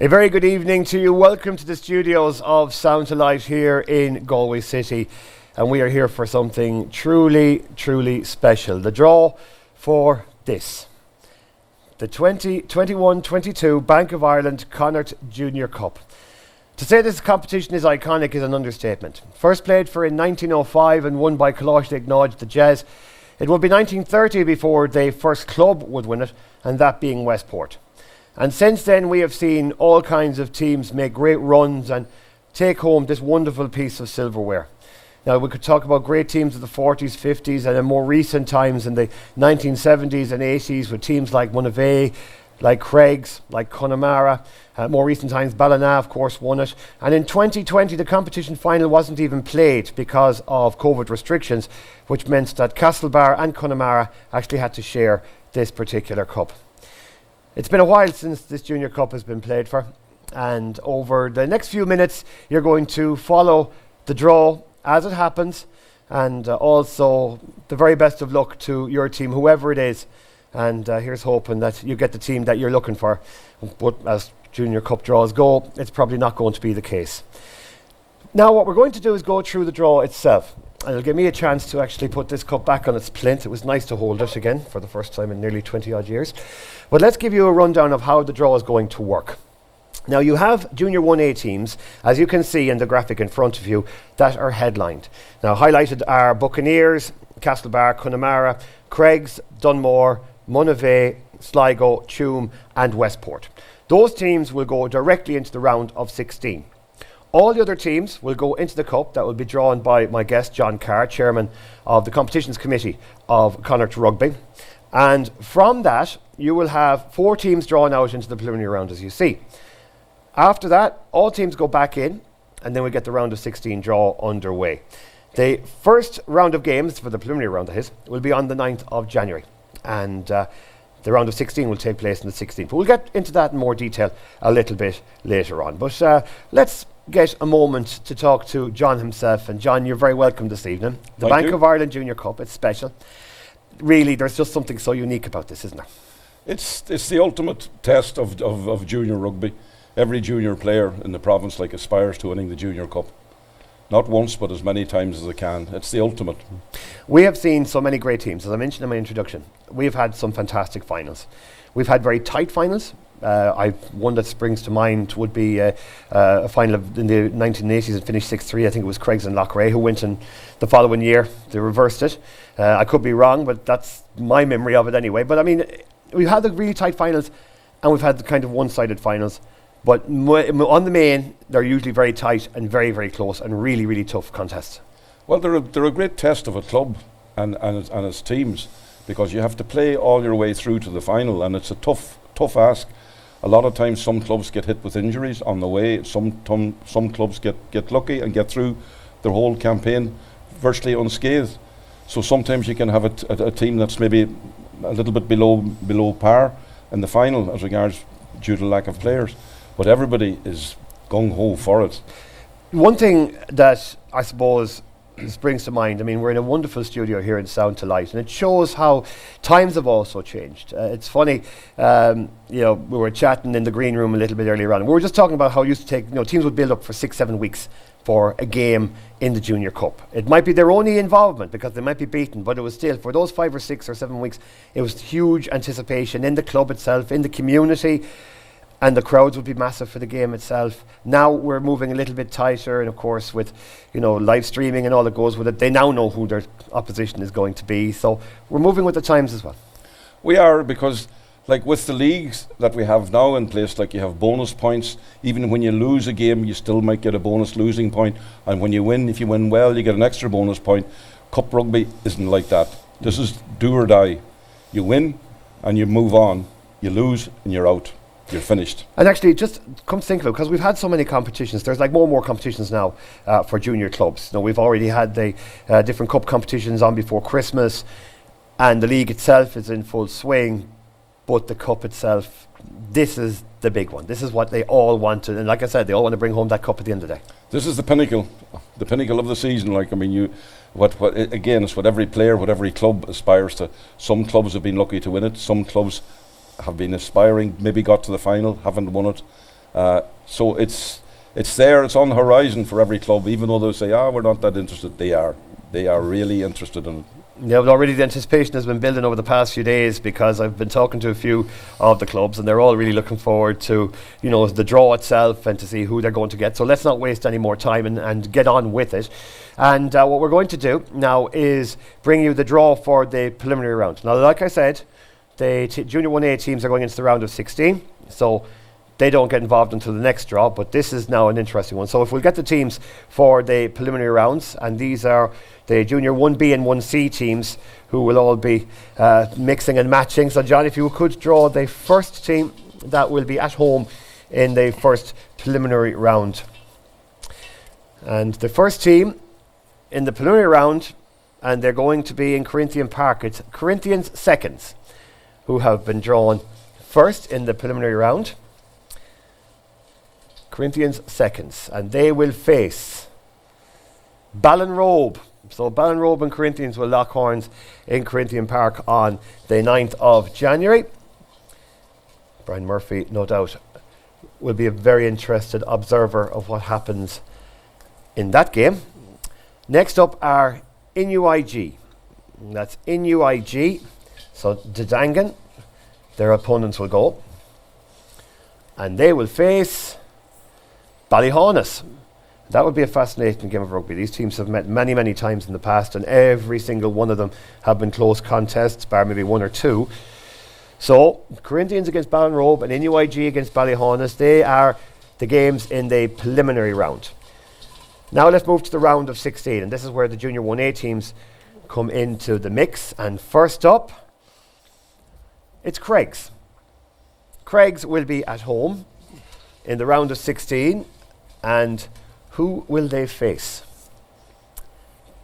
A very good evening to you. Welcome to the studios of Sound to Light here in Galway City. And we are here for something truly, truly special. The draw for this. The 2021-22 Bank of Ireland Connacht Junior Cup. To say this competition is iconic is an understatement. First played for in 1905 and won by connachtrugby.ie, the Jazz. It would be 1930 before the first club would win it, and that being Westport. And since then we have seen all kinds of teams make great runs and take home this wonderful piece of silverware. Now we could talk about great teams of the 40s, 50s and in more recent times in the 1970s and 80s with teams like Mulligan, like Craig's, like Connemara. More recent times Ballina of course won it. And in 2020 the competition final wasn't even played because of COVID restrictions, which meant that Castlebar and Connemara actually had to share this particular cup. It's been a while since this Junior Cup has been played for, and over the next few minutes you're going to follow the draw as it happens, and also the very best of luck to your team, whoever it is, and here's hoping that you get the team that you're looking for. But as Junior Cup draws go, it's probably not going to be the case. Now what we're going to do is go through the draw itself. And it'll give me a chance to actually put this cup back on its plinth. It was nice to hold it again for the first time in nearly 20 odd years. But let's give you a rundown of how the draw is going to work. Now you have Junior 1A teams, as you can see in the graphic in front of you, that are headlined. Now highlighted are Buccaneers, Castlebar, Connemara, Craig's, Dunmore, Monivea, Sligo, Tuam and Westport. Those teams will go directly into the round of 16. All the other teams will go into the cup that will be drawn by my guest John Carr, chairman of the competitions committee of Connacht Rugby. And from that, you will have 4 teams drawn out into the preliminary round, as you see. After that, all teams go back in, and then we get the round of 16 draw underway. The first round of games, for the preliminary round that is, will be on the 9th of January. And the round of 16 will take place on the 16th. But we'll get into that in more detail a little bit later on. But let's get a moment to talk to John himself. And John, you're very welcome this evening. The Bank of Ireland Junior Cup, it's special. Really, there's just something so unique about this, isn't there? It's the ultimate test of junior rugby. Every junior player in the province aspires to winning the Junior Cup. Not once, but as many times as they can. It's the ultimate. We have seen so many great teams. As I mentioned in my introduction, we've had some fantastic finals. We've had very tight finals. One that springs to mind would be a final in the 1980s and finished 6-3. I think it was Craig's and Loughrea who went in the following year. They reversed it. I could be wrong, but that's my memory of it anyway. But I mean, we've had the really tight finals and we've had the kind of one-sided finals. But on the main, they're usually very tight and very, very close and really, really tough contests. Well, they're a great test of a club and its teams, because you have to play all your way through to the final, and it's a tough ask. A lot of times some clubs get hit with injuries on the way. Some clubs get lucky and get through their whole campaign virtually unscathed. So sometimes you can have a team that's maybe a little bit below par in the final as regards due to lack of players. But everybody is gung-ho for it. One thing that I suppose springs to mind, I mean, we're in a wonderful studio here in Sound to Light, and it shows how times have also changed. It's funny, we were chatting in the green room a little bit earlier on, and we were just talking about how it used to take, teams would build up for 6-7 weeks for a game in the Junior Cup. It might be their only involvement because they might be beaten, but it was still, for those 5 or 6 or 7 weeks, it was huge anticipation in the club itself, in the community. And the crowds would be massive for the game itself. Now we're moving a little bit tighter, and of course with live streaming and all that goes with it, they now know who their opposition is going to be. So we're moving with the times as well. We are, because with the leagues that we have now in place, you have bonus points. Even when you lose a game, you still might get a bonus losing point. And when you win, if you win well, you get an extra bonus point. Cup rugby isn't like that. This is do or die. You win and you move on. You lose and you're out. You're finished. And actually, just come to think of it, because we've had so many competitions, there's more and more competitions now for junior clubs. We've already had the different cup competitions on before Christmas, and the league itself is in full swing, but the cup itself, this is the big one. This is what they all wanted, and like I said, they all want to bring home that cup at the end of the day. This is the pinnacle of the season. It's what every player, what every club aspires to. Some clubs have been lucky to win it, some clubs have been aspiring, maybe got to the final, haven't won it, So it's there, it's on the horizon for every club, even though they say, we're not that interested. They are really interested in it. Yeah, well, already the anticipation has been building over the past few days, because I've been talking to a few of the clubs, and they're all really looking forward to, the draw itself and to see who they're going to get. So let's not waste any more time and get on with it. And what we're going to do now is bring you the draw for the preliminary round. Now, like I said, the Junior 1A teams are going into the round of 16, so they don't get involved until the next draw, but this is now an interesting one. So if we'll get the teams for the preliminary rounds, and these are the Junior 1B and 1C teams who will all be mixing and matching. So John, if you could draw the first team that will be at home in the first preliminary round. And the first team in the preliminary round, and they're going to be in Corinthian Park, it's Corinthians Seconds, who have been drawn first in the preliminary round. Corinthians Seconds, and they will face Ballinrobe. So Ballinrobe and Corinthians will lock horns in Corinthian Park on the 9th of January. Brian Murphy, no doubt, will be a very interested observer of what happens in that game. Next up are Inuig. That's Inuig. So Dedangan, their opponents will go. And they will face Ballyhaunis. That would be a fascinating game of rugby. These teams have met many, many times in the past, and every single one of them have been close contests, bar maybe one or two. So, Corinthians against Ballinrobe and Inuig against Ballyhaunis, they are the games in the preliminary round. Now let's move to the round of 16, and this is where the Junior 1A teams come into the mix. And first up, it's Craigs. Craigs will be at home in the round of 16, and who will they face?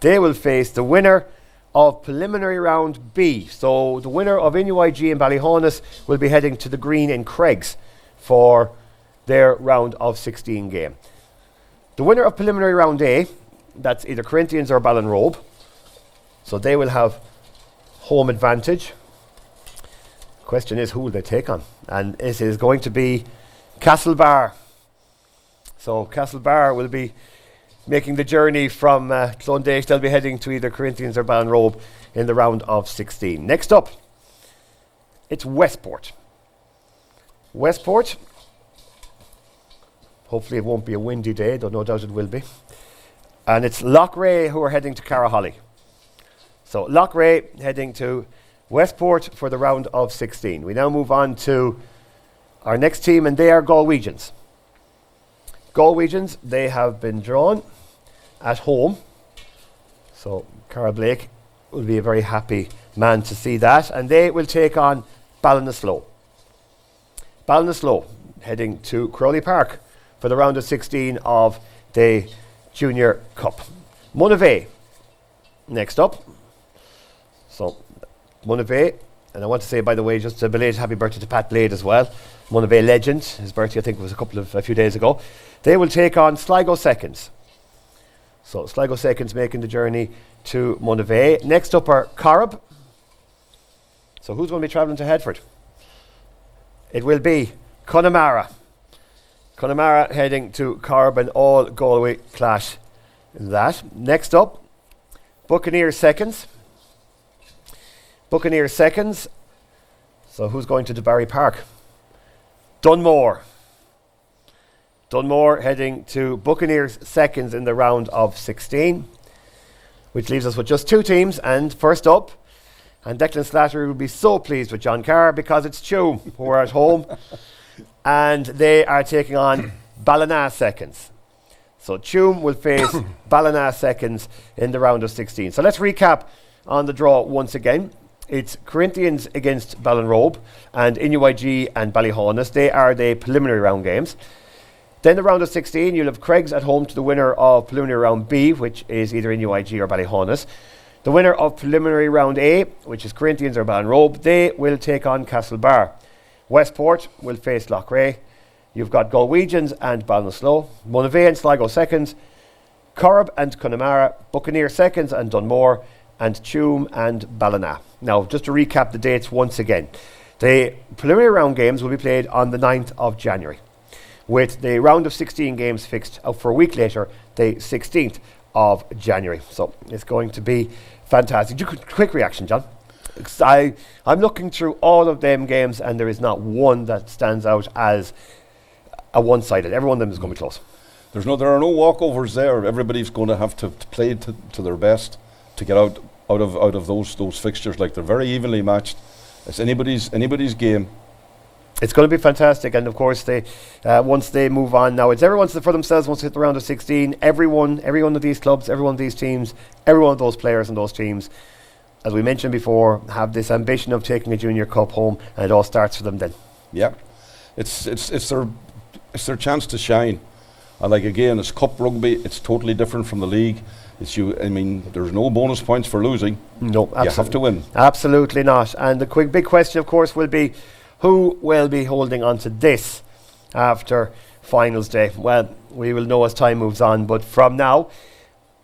They will face the winner of preliminary round B. So the winner of Inuig and Ballyhaunis will be heading to the green in Craigs for their round of 16 game. The winner of preliminary round A, that's either Corinthians or Ballinrobe, so they will have home advantage. Question is, who will they take on? And it is going to be Castlebar. So Castlebar will be making the journey from Clondalkin. They'll be heading to either Corinthians or Ballinrobe in the round of 16. Next up, it's Westport. Westport, hopefully it won't be a windy day, though no doubt it will be. And it's Loughrea who are heading to Caraholly. So Loughrea heading to Westport for the round of 16. We now move on to our next team, and they are Galwegians. Galwegians, they have been drawn at home. So Cara Blake will be a very happy man to see that. And they will take on Ballinasloe. Ballinasloe heading to Crowley Park for the round of 16 of the Junior Cup. Monivea next up. So Monivea, and I want to say, by the way, just a belated happy birthday to Pat Blade as well. Monivea legend. His birthday, I think, was a few days ago. They will take on Sligo Seconds. So Sligo Seconds making the journey to Monivea. Next up are Corrib. So who's going to be travelling to Headford? It will be Connemara. Connemara heading to Corrib, and all Galway clash in that. Next up, Buccaneers Seconds. Buccaneers Seconds. So who's going to Debarry Park? Dunmore. Dunmore heading to Buccaneers Seconds in the round of 16, which leaves us with just two teams. And first up, and Declan Slattery will be so pleased with John Carr, because it's Tuam who are at home, and they are taking on Ballina Seconds. So Tuam will face Ballina Seconds in the round of 16. So let's recap on the draw once again. It's Corinthians against Ballinrobe and Inuig and Ballyhaunis. They are the preliminary round games. Then the round of 16, you'll have Craigs at home to the winner of preliminary round B, which is either Inuig or Ballyhaunis. The winner of preliminary round A, which is Corinthians or Ballinrobe, they will take on Castlebar. Westport will face Loughrea. You've got Galwegians and Ballinasloe, Monivea and Sligo Seconds, Corrib and Connemara, Buccaneer Seconds and Dunmore, and Tuam and Ballina. Now, just to recap the dates once again. The preliminary round games will be played on the 9th of January. with the round of 16 games fixed out for a week later, the 16th of January. So it's going to be fantastic. Quick reaction, John. I'm looking through all of them games, and there is not one that stands out as a one-sided. Every one of them is going to be close. There are no walkovers there. Everybody's going to have to play to their best to get out of those fixtures. Like, they're very evenly matched. It's anybody's game. It's going to be fantastic, and of course, they once they move on now, it's everyone's for themselves. Once they hit the round of 16, every one of these clubs, every one of these teams, every one of those players and those teams, as we mentioned before, have this ambition of taking a junior cup home, and it all starts for them then. Yeah, it's their chance to shine. And like, again, it's cup rugby. It's totally different from the league. There's no bonus points for losing. No, absolutely. You have to win. Absolutely not. And the big question, of course, will be who will be holding on to this after finals day. Well, we will know as time moves on. But from now,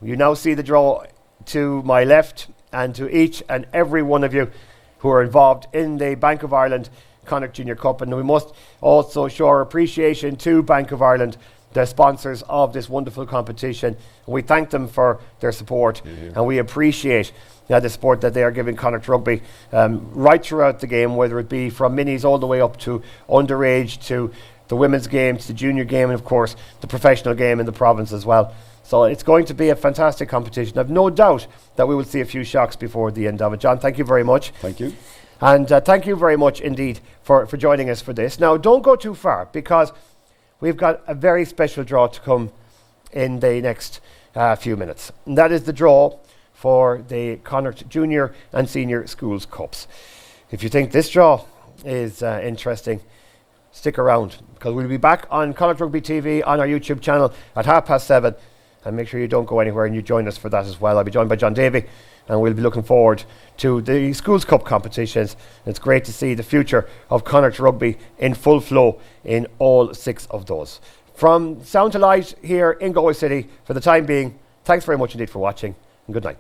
you now see the draw to my left, and to each and every one of you who are involved in the Bank of Ireland Connacht Junior Cup. And we must also show our appreciation to Bank of Ireland, the sponsors of this wonderful competition. We thank them for their support, and we appreciate the support that they are giving Connacht Rugby right throughout the game, whether it be from minis all the way up to underage, to the women's game, to the junior game, and of course the professional game in the province as well. So it's going to be a fantastic competition. I've no doubt that we will see a few shocks before the end of it. John, thank you very much. Thank you. And thank you very much indeed for joining us for this. Now, don't go too far, because we've got a very special draw to come in the next few minutes. And that is the draw for the Connacht Junior and Senior Schools Cups. If you think this draw is interesting, stick around, because we'll be back on Connacht Rugby TV on our YouTube channel at 7:30. And make sure you don't go anywhere and you join us for that as well. I'll be joined by John Davey, and we'll be looking forward to the Schools Cup competitions. It's great to see the future of Connacht Rugby in full flow in all 6 of those. From Sound to Light here in Galway City, for the time being, thanks very much indeed for watching, and good night.